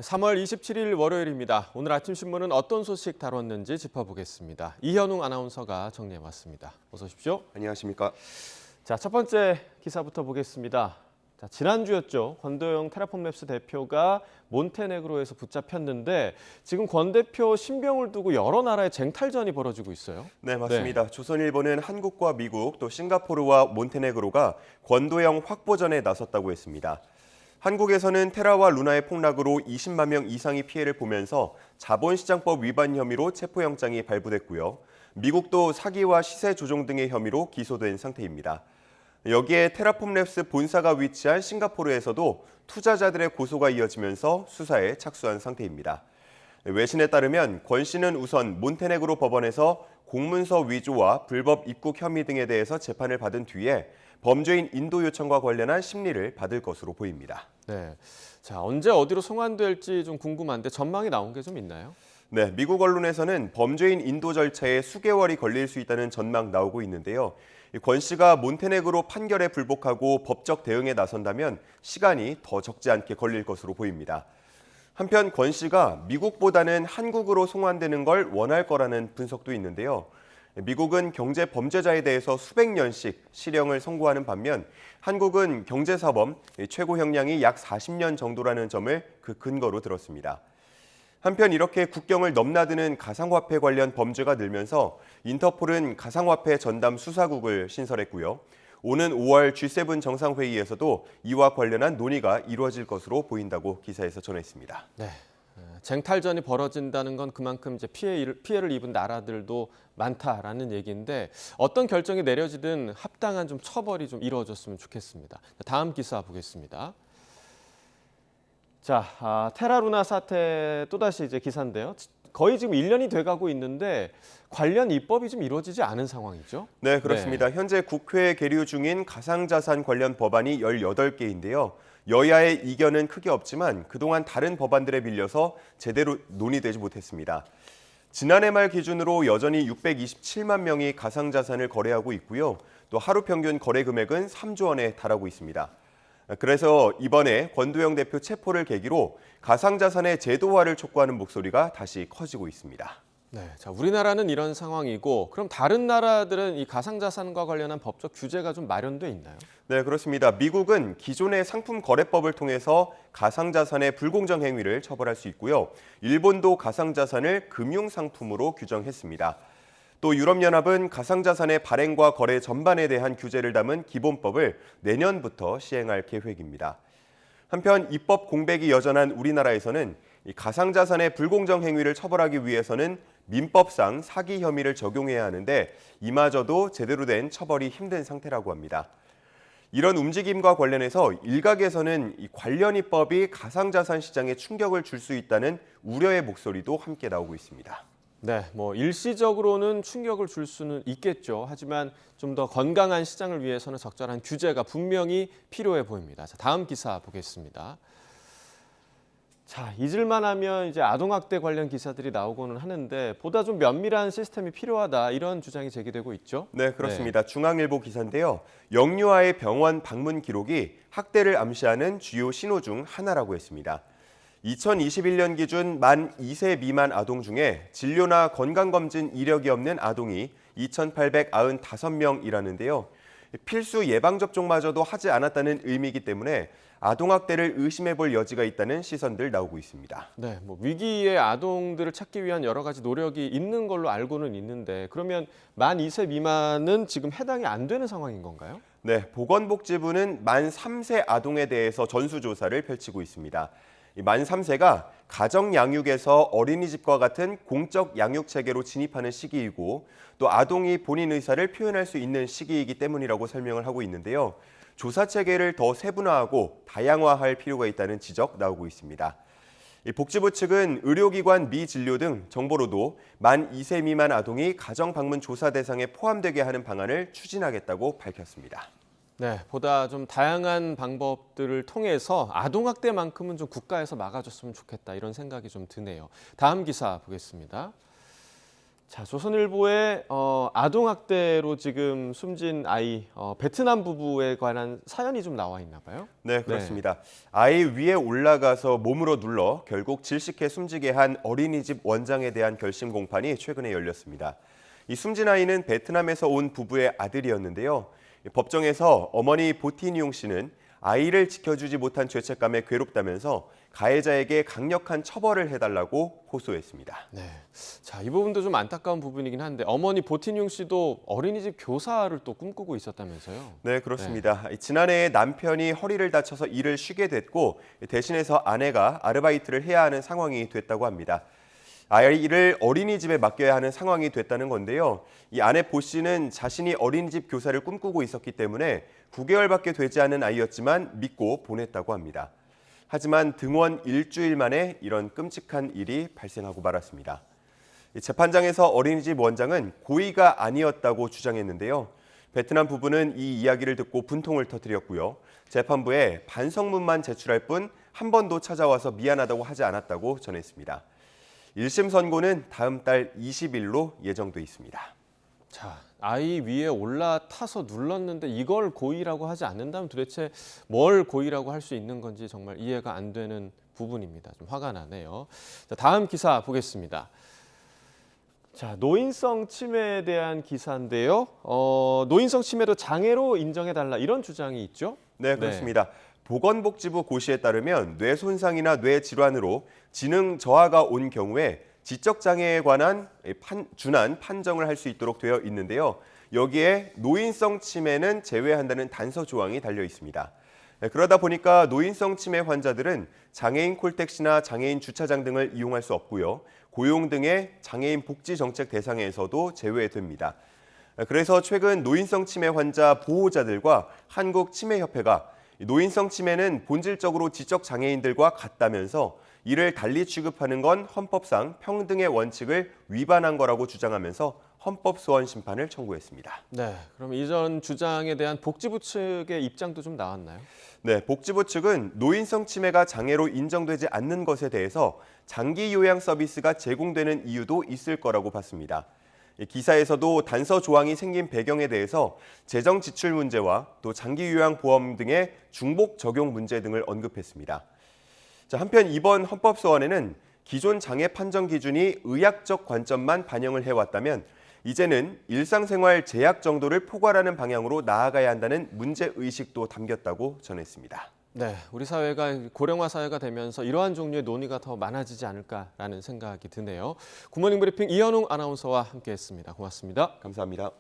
3월 27일 월요일입니다. 오늘 아침 신문은 어떤 소식 다뤘는지 짚어보겠습니다. 이현웅 아나운서가 정리해왔습니다. 어서 오십시오. 안녕하십니까. 자, 첫 번째 기사부터 보겠습니다. 자, 지난주였죠. 권도영 테라폼랩스 대표가 몬테네그로에서 붙잡혔는데 지금 권 대표 신병을 두고 여러 나라의 쟁탈전이 벌어지고 있어요. 네, 맞습니다. 조선일보는 한국과 미국, 또 싱가포르와 몬테네그로가 권도영 확보전에 나섰다고 했습니다. 한국에서는 테라와 루나의 폭락으로 20만 명 이상이 피해를 보면서 자본시장법 위반 혐의로 체포영장이 발부됐고요. 미국도 사기와 시세 조종 등의 혐의로 기소된 상태입니다. 여기에 테라폼랩스 본사가 위치한 싱가포르에서도 투자자들의 고소가 이어지면서 수사에 착수한 상태입니다. 외신에 따르면 권 씨는 우선 몬테네그로 법원에서 공문서 위조와 불법 입국 혐의 등에 대해서 재판을 받은 뒤에 범죄인 인도 요청과 관련한 심리를 받을 것으로 보입니다. 네, 자, 언제 어디로 송환될지 좀 궁금한데 전망이 나온 게 좀 있나요? 네, 미국 언론에서는 범죄인 인도 절차에 수개월이 걸릴 수 있다는 전망 나오고 있는데요. 권 씨가 몬테네그로 판결에 불복하고 법적 대응에 나선다면 시간이 더 적지 않게 걸릴 것으로 보입니다. 한편 권 씨가 미국보다는 한국으로 송환되는 걸 원할 거라는 분석도 있는데요. 미국은 경제 범죄자에 대해서 수백 년씩 실형을 선고하는 반면 한국은 경제사범 최고 형량이 약 40년 정도라는 점을 그 근거로 들었습니다. 한편 이렇게 국경을 넘나드는 가상화폐 관련 범죄가 늘면서 인터폴은 가상화폐 전담 수사국을 신설했고요. 오는 5월 G7 정상회의에서도 이와 관련한 논의가 이루어질 것으로 보인다고 기사에서 전했습니다. 네. 쟁탈전이 벌어진다는 건 그만큼 이제 피해를 입은 나라들도 많다라는 얘기인데 어떤 결정이 내려지든 합당한 좀 처벌이 좀 이루어졌으면 좋겠습니다. 다음 기사 보겠습니다. 자, 테라루나 사태 또다시 이제 기사인데요. 거의 지금 1년이 돼가고 있는데 관련 입법이 좀 이루어지지 않은 상황이죠? 네, 그렇습니다. 현재 국회에 계류 중인 가상자산 관련 법안이 18개인데요. 여야의 이견은 크게 없지만 그동안 다른 법안들에 밀려서 제대로 논의되지 못했습니다. 지난해 말 기준으로 여전히 627만 명이 가상자산을 거래하고 있고요. 또 하루 평균 거래 금액은 3조 원에 달하고 있습니다. 그래서 이번에 권도영 대표 체포를 계기로 가상자산의 제도화를 촉구하는 목소리가 다시 커지고 있습니다. 네, 자, 우리나라는 이런 상황이고 그럼 다른 나라들은 이 가상자산과 관련한 법적 규제가 좀 마련돼 있나요? 네, 그렇습니다. 미국은 기존의 상품 거래법을 통해서 가상자산의 불공정 행위를 처벌할 수 있고요. 일본도 가상자산을 금융상품으로 규정했습니다. 또 유럽연합은 가상자산의 발행과 거래 전반에 대한 규제를 담은 기본법을 내년부터 시행할 계획입니다. 한편 입법 공백이 여전한 우리나라에서는 이 가상자산의 불공정 행위를 처벌하기 위해서는 민법상 사기 혐의를 적용해야 하는데 이마저도 제대로 된 처벌이 힘든 상태라고 합니다. 이런 움직임과 관련해서 일각에서는 이 관련 입법이 가상자산 시장에 충격을 줄 수 있다는 우려의 목소리도 함께 나오고 있습니다. 네, 뭐 일시적으로는 충격을 줄 수는 있겠죠. 하지만 좀 더 건강한 시장을 위해서는 적절한 규제가 분명히 필요해 보입니다. 자, 다음 기사 보겠습니다. 자, 잊을만 하면 이제 아동학대 관련 기사들이 나오고는 하는데 보다 좀 면밀한 시스템이 필요하다 이런 주장이 제기되고 있죠. 네, 그렇습니다. 중앙일보 기사인데요. 영유아의 병원 방문 기록이 학대를 암시하는 주요 신호 중 하나라고 했습니다. 2021년 기준 만 2세 미만 아동 중에 진료나 건강검진 이력이 없는 아동이 2,895명이라는데요. 필수 예방접종마저도 하지 않았다는 의미이기 때문에 아동학대를 의심해볼 여지가 있다는 시선들 나오고 있습니다. 네, 뭐 위기의 아동들을 찾기 위한 여러 가지 노력이 있는 걸로 알고는 있는데 그러면 만 2세 미만은 지금 해당이 안 되는 상황인 건가요? 네, 보건복지부는 만 3세 아동에 대해서 전수조사를 펼치고 있습니다. 만 3세가 가정 양육에서 어린이집과 같은 공적 양육 체계로 진입하는 시기이고 또 아동이 본인 의사를 표현할 수 있는 시기이기 때문이라고 설명을 하고 있는데요. 조사 체계를 더 세분화하고 다양화할 필요가 있다는 지적 나오고 있습니다. 복지부 측은 의료기관 미진료 등 정보로도 만 2세 미만 아동이 가정 방문 조사 대상에 포함되게 하는 방안을 추진하겠다고 밝혔습니다. 네, 보다 좀 다양한 방법들을 통해서 아동학대만큼은 좀 국가에서 막아줬으면 좋겠다 이런 생각이 좀 드네요. 다음 기사 보겠습니다. 자, 조선일보에 아동학대로 지금 숨진 아이 베트남 부부에 관한 사연이 좀 나와 있나 봐요. 네, 그렇습니다. 아이 위에 올라가서 몸으로 눌러 결국 질식해 숨지게 한 어린이집 원장에 대한 결심 공판이 최근에 열렸습니다. 이 숨진 아이는 베트남에서 온 부부의 아들이었는데요. 법정에서 어머니 보티니용 씨는 아이를 지켜주지 못한 죄책감에 괴롭다면서 가해자에게 강력한 처벌을 해달라고 호소했습니다. 네. 자, 이 부분도 좀 안타까운 부분이긴 한데 어머니 보티뇽 씨도 어린이집 교사를 또 꿈꾸고 있었다면서요? 네, 그렇습니다. 지난해 남편이 허리를 다쳐서 일을 쉬게 됐고 대신해서 아내가 아르바이트를 해야 하는 상황이 됐다고 합니다. 아이를 어린이집에 맡겨야 하는 상황이 됐다는 건데요. 이 아내 보 씨는 자신이 어린이집 교사를 꿈꾸고 있었기 때문에 9개월밖에 되지 않은 아이였지만 믿고 보냈다고 합니다. 하지만 등원 일주일 만에 이런 끔찍한 일이 발생하고 말았습니다. 재판장에서 어린이집 원장은 고의가 아니었다고 주장했는데요. 베트남 부부는 이 이야기를 듣고 분통을 터뜨렸고요. 재판부에 반성문만 제출할 뿐 한 번도 찾아와서 미안하다고 하지 않았다고 전했습니다. 1심 선고는 다음 달 20일로 예정돼 있습니다. 자, 아이 위에 올라타서 눌렀는데 이걸 고의라고 하지 않는다면 도대체 뭘 고의라고 할 수 있는 건지 정말 이해가 안 되는 부분입니다. 좀 화가 나네요. 자, 다음 기사 보겠습니다. 자, 노인성 침해에 대한 기사인데요. 노인성 침해도 장애로 인정해달라 이런 주장이 있죠? 네, 그렇습니다. 보건복지부 고시에 따르면 뇌 손상이나 뇌 질환으로 지능 저하가 온 경우에 지적장애에 관한 준한 판정을 할 수 있도록 되어 있는데요. 여기에 노인성 침해는 제외한다는 단서 조항이 달려 있습니다. 그러다 보니까 노인성 침해 환자들은 장애인 콜택시나 장애인 주차장 등을 이용할 수 없고요. 고용 등의 장애인 복지 정책 대상에서도 제외됩니다. 그래서 최근 노인성 침해 환자 보호자들과 한국치매협회가 노인성 침해는 본질적으로 지적 장애인들과 같다면서 이를 달리 취급하는 건 헌법상 평등의 원칙을 위반한 거라고 주장하면서 헌법 소원 심판을 청구했습니다. 네, 그럼 이전 주장에 대한 복지부 측의 입장도 좀 나왔나요? 네, 복지부 측은 노인성 침해가 장애로 인정되지 않는 것에 대해서 장기 요양 서비스가 제공되는 이유도 있을 거라고 봤습니다. 기사에서도 단서 조항이 생긴 배경에 대해서 재정 지출 문제와 또 장기 요양 보험 등의 중복 적용 문제 등을 언급했습니다. 자, 한편 이번 헌법 소원에는 기존 장애 판정 기준이 의학적 관점만 반영을 해왔다면 이제는 일상생활 제약 정도를 포괄하는 방향으로 나아가야 한다는 문제의식도 담겼다고 전했습니다. 네, 우리 사회가 고령화 사회가 되면서 이러한 종류의 논의가 더 많아지지 않을까라는 생각이 드네요. 굿모닝 브리핑 이현웅 아나운서와 함께했습니다. 고맙습니다. 감사합니다.